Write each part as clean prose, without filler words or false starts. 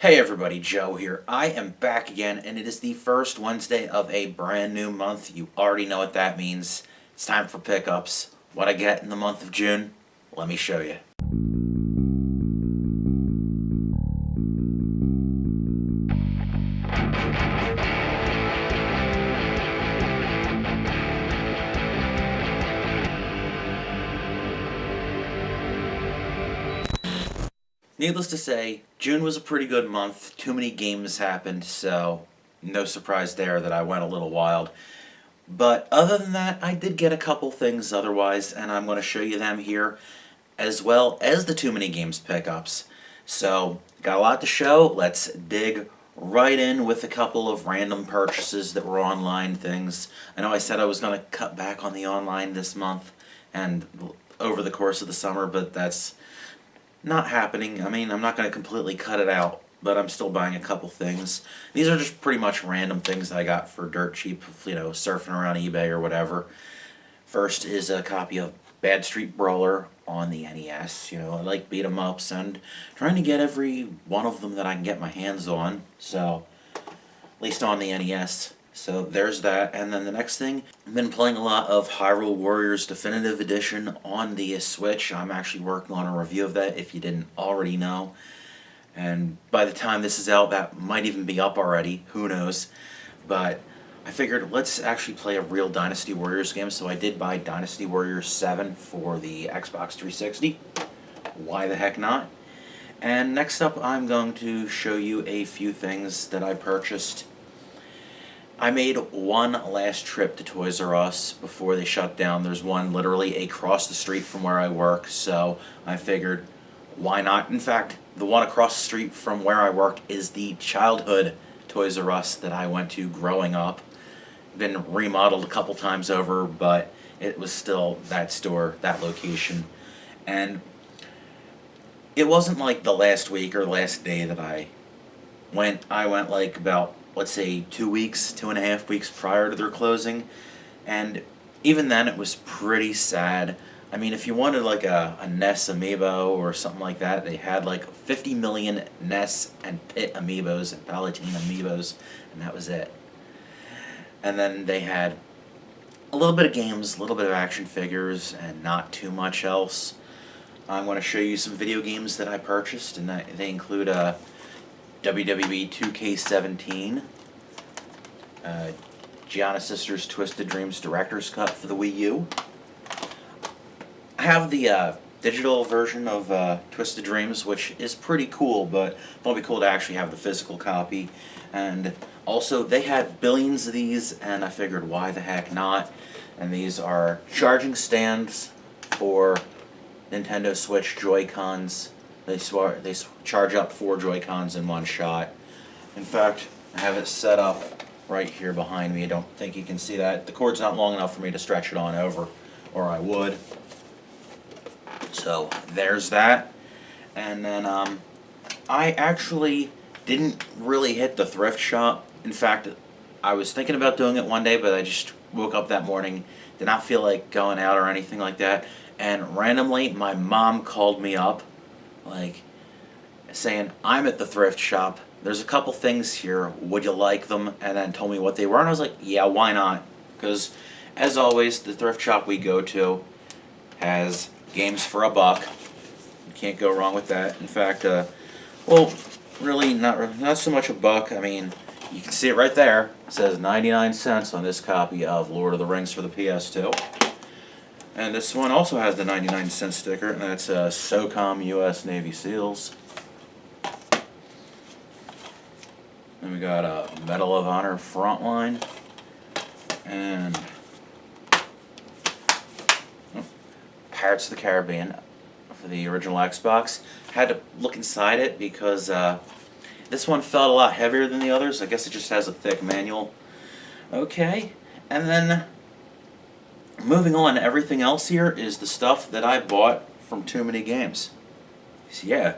Hey everybody, Joe here. I am back again, and it is the first Wednesday of a brand new month. You already know what that means. It's time for pickups. What I get in the month of June? Let me show you. Needless to say, June was a pretty good month. Too many games happened, so no surprise there that I went a little wild. But other than that, I did get a couple things otherwise, and I'm going to show you them here, as well as the Too Many Games pickups. So, got a lot to show. Let's dig right in with a couple of random purchases that were online things. I know I said I was going to cut back on the online this month and over the course of the summer, but that's not happening. I mean, I'm not going to completely cut it out, but I'm still buying a couple things. These are just pretty much random things that I got for dirt cheap, surfing around eBay or whatever. First is a copy of Bad Street Brawler on the NES. I like beat 'em ups and trying to get every one of them that I can get my hands on. So, at least on the NES. So there's that. And then the next thing, I've been playing a lot of Hyrule Warriors Definitive Edition on the Switch. I'm actually working on a review of that if you didn't already know. And by the time this is out, that might even be up already. Who knows? But I figured let's actually play a real Dynasty Warriors game. So I did buy Dynasty Warriors 7 for the Xbox 360. Why the heck not? And next up, I'm going to show you a few things that I purchased. I made one last trip to Toys R Us before they shut down. There's one literally across the street from where I work, so I figured, why not? In fact, the one across the street from where I work is the childhood Toys R Us that I went to growing up. Been remodeled a couple times over, but it was still that store, that location. And it wasn't like the last week or last day that I went like about, let's say, 2 weeks, 2.5 weeks prior to their closing, and even then it was pretty sad. I mean, if you wanted like a NES amiibo or something like that, they had like 50 million NES and Pit amiibos and Palatine amiibos, and that was it. And then they had a little bit of games, a little bit of action figures, and not too much else. I'm going to show you some video games that I purchased, and they include WWE 2K17, Gianna Sisters Twisted Dreams Director's Cut for the Wii U. I have the digital version of Twisted Dreams, which is pretty cool, but it'll be cool to actually have the physical copy. And also, they had billions of these, and I figured, why the heck not? And these are charging stands for Nintendo Switch Joy-Cons. They charge up 4 Joy-Cons in one shot. In fact, I have it set up right here behind me. I don't think you can see that. The cord's not long enough for me to stretch it on over, or I would. So, there's that. And then, I actually didn't really hit the thrift shop. In fact, I was thinking about doing it one day, but I just woke up that morning, did not feel like going out or anything like that. And randomly, my mom called me up, like, saying, I'm at the thrift shop, there's a couple things here, would you like them? And then told me what they were, and I was like, yeah, why not? Because, as always, the thrift shop we go to has games for $1. You can't go wrong with that. In fact, well, really, not so much $1. I mean, you can see it right there. It says 99 cents on this copy of Lord of the Rings for the PS2. And this one also has the 99-cent sticker, and that's SOCOM U.S. Navy SEALs. Then we got a Medal of Honor Frontline, and Pirates of the Caribbean for the original Xbox. Had to look inside it because this one felt a lot heavier than the others. I guess it just has a thick manual. Okay, and then moving on, everything else here is the stuff that I bought from Too Many Games. So, yeah.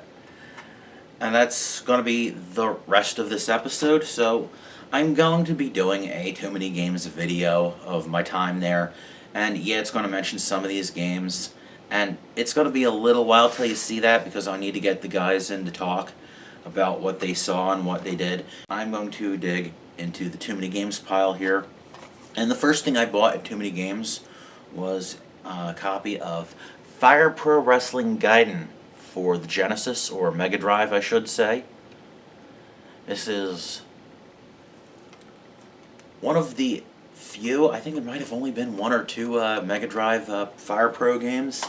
And that's going to be the rest of this episode. So, I'm going to be doing a Too Many Games video of my time there. And yeah, it's going to mention some of these games. And it's going to be a little while till you see that because I need to get the guys in to talk. about what they saw and what they did. I'm going to dig into the Too Many Games pile here. And the first thing I bought at Too Many Games was a copy of Fire Pro Wrestling Gaiden for the Genesis, or Mega Drive I should say. This is one of the few, I think it might have only been one or two Mega Drive Fire Pro games,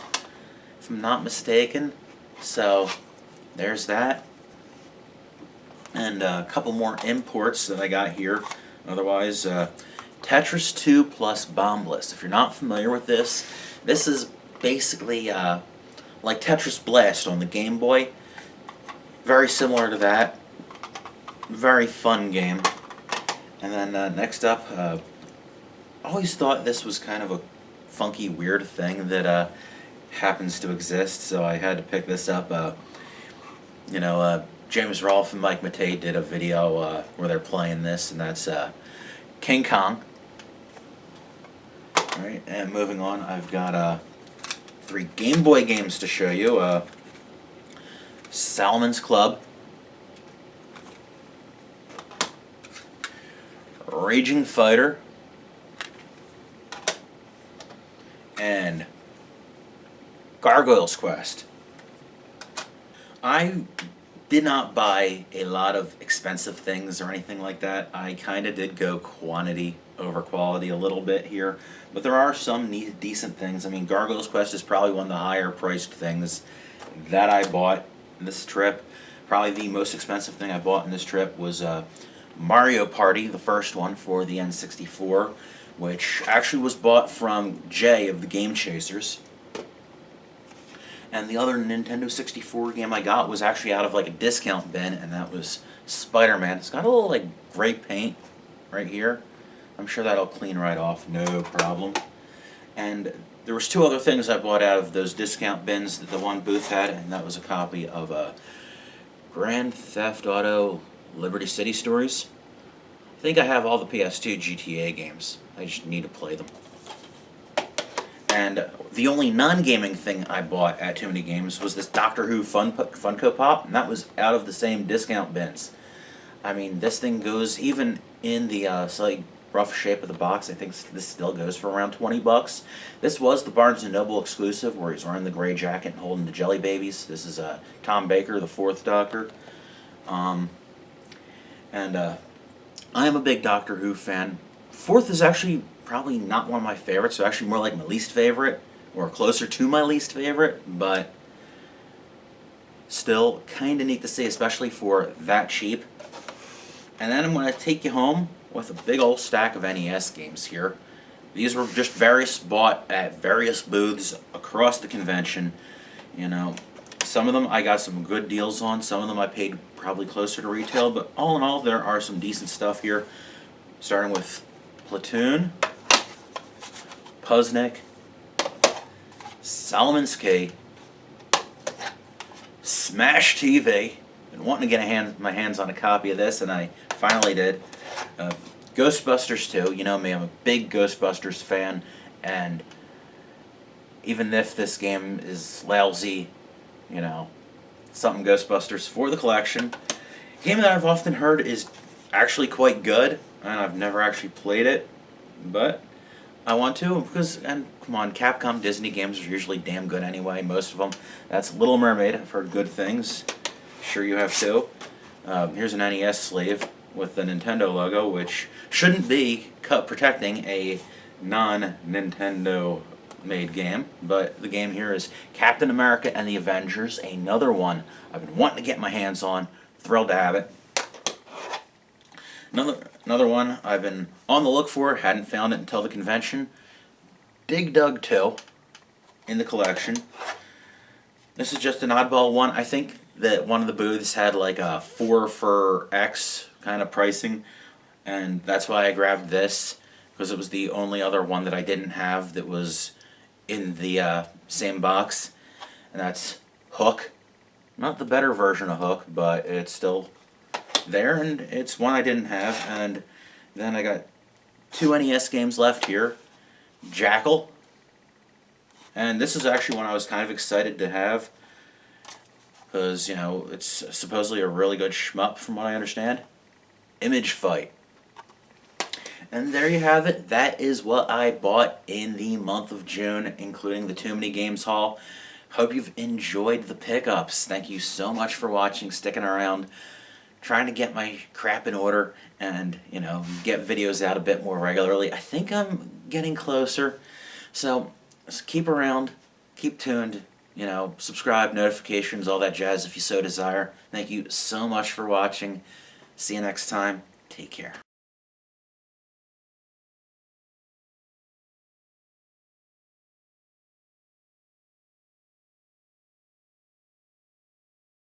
if I'm not mistaken. So there's that. And a couple more imports that I got here. Otherwise, Tetris 2 plus Bombless. If you're not familiar with this, this is basically like Tetris Blast on the Game Boy. Very similar to that. Very fun game. And then next up, I always thought this was kind of a funky, weird thing that happens to exist, so I had to pick this up. James Rolfe and Mike Matei did a video where they're playing this, and that's King Kong. Alright, and moving on, I've got 3 Game Boy games to show you. Salmon's Club, Raging Fighter, and Gargoyle's Quest. I did not buy a lot of expensive things or anything like that. I kind of did go quantity over quality a little bit here, but there are some decent things. I mean, Gargoyle's Quest is probably one of the higher priced things that I bought this trip. Probably the most expensive thing I bought in this trip was Mario Party, the first one for the N64, which actually was bought from Jay of the Game Chasers. And the other Nintendo 64 game I got was actually out of like a discount bin, and that was Spider-Man. It's got a little like gray paint right here. I'm sure that'll clean right off, no problem. And there was 2 other things I bought out of those discount bins that the one booth had, and that was a copy of Grand Theft Auto Liberty City Stories. I think I have all the PS2 GTA games. I just need to play them. And the only non-gaming thing I bought at Too Many Games was this Doctor Who Funko Pop, and that was out of the same discount bins. I mean, this thing goes, even in the slightly rough shape of the box, I think this still goes for around $20. This was the Barnes & Noble exclusive, where he's wearing the gray jacket and holding the jelly babies. This is Tom Baker, the 4th Doctor. I am a big Doctor Who fan. 4th is actually probably not one of my favorites, so actually more like my least favorite, or closer to my least favorite, but still kind of neat to see, especially for that cheap. And then I'm going to take you home with a big old stack of NES games here. These were just bought at various booths across the convention. You know, some of them I got some good deals on, some of them I paid probably closer to retail, but all in all there are some decent stuff here. Starting with Platoon, Puzznick, Solomon's Key, Smash TV. Been wanting to get my hands on a copy of this, and I finally did. Ghostbusters 2. You know me, I'm a big Ghostbusters fan, and even if this game is lousy, you know, something Ghostbusters for the collection. A game that I've often heard is actually quite good, and I've never actually played it, but I want to, because, and come on, Capcom Disney games are usually damn good anyway, most of them. That's Little Mermaid. I've heard good things. Sure you have too. Here's an NES sleeve with the Nintendo logo, which shouldn't be protecting a non-Nintendo made game, but the game here is Captain America and the Avengers, another one I've been wanting to get my hands on. Thrilled to have it. Another one I've been on the look for, hadn't found it until the convention. Dig Dug 2 in the collection. This is just an oddball one. I think that one of the booths had like a 4 for X kind of pricing, and that's why I grabbed this, because it was the only other one that I didn't have that was in the same box, and that's Hook. Not the better version of Hook, but it's still there, and it's one I didn't have. And then I got 2 NES games left here. Jackal, and this is actually one I was kind of excited to have. because, you know, it's supposedly a really good shmup from what I understand. Image Fight. And there you have it. That is what I bought in the month of June, including the Too Many Games haul. Hope you've enjoyed the pickups. Thank you so much for watching, sticking around, trying to get my crap in order and, you know, get videos out a bit more regularly. I think I'm getting closer. So just keep around, keep tuned, you know, subscribe, notifications, all that jazz if you so desire. Thank you so much for watching. See you next time. Take care.